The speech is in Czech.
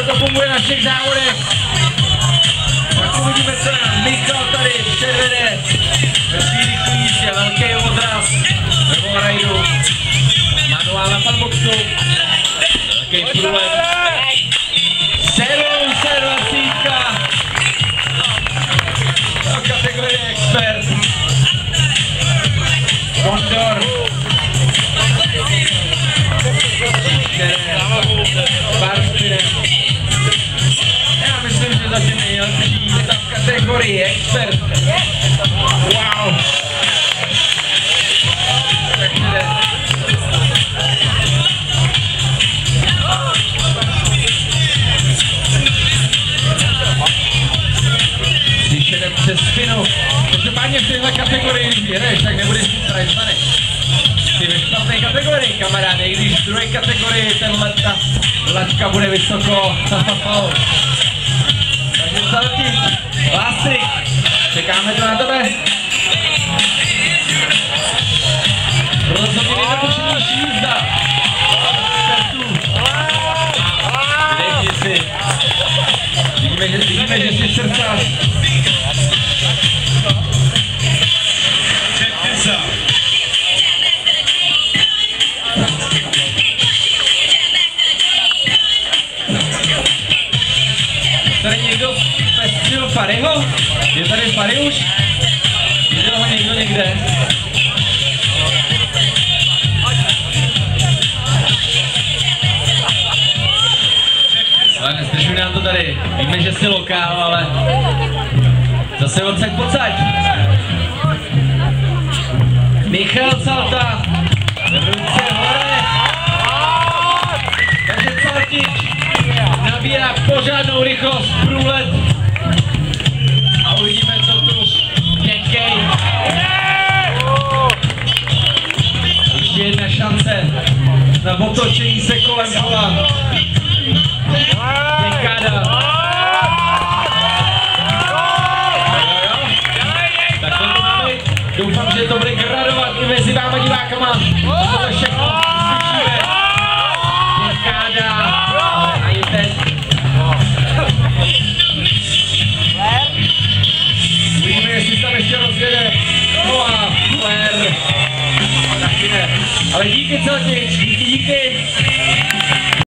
takhle to funguje na všech závodech. Tak uvidíme, co nám Michal tady předvede. Vesmírný klíč je velký odraz ve wallridu. Manuál na funboxu. Velký průlet. 720. Kategorie expert. Kondor. Já myslím, že zatím nejlepší je tam v kategorii expert. Wow. Takže když jedem přes spinu, každopádně v téhle kategorii, když jedeš, tak nebudeš mít trajcmany. Ty ve špatné kategorii, kamaráde, i když v druhé kategorii tenhle ta laťka bude vysoko. Takže celky, lásy, čekáme to na tebe. Rozhodně nejzakušenější jízda. Vydechni si. Vidíme, že jsi srdcař. Tady někdo pestřil Fariho? Je tady Fari už? Viděl ho někdo někde? Ale nezdržuj nám to tady. Víme, že jsi lokál, ale zase odsaď pocať. Michal Calta. Ruce hore. Takže Caltič nabírá pořádnou rychlost, průlet a uvidíme, co tu měkkej. Ještě jedna šance na otočení se kolem kola. Děkáda. Tak to máme. Doufám, že to bude gradovat i mezi váma divákama.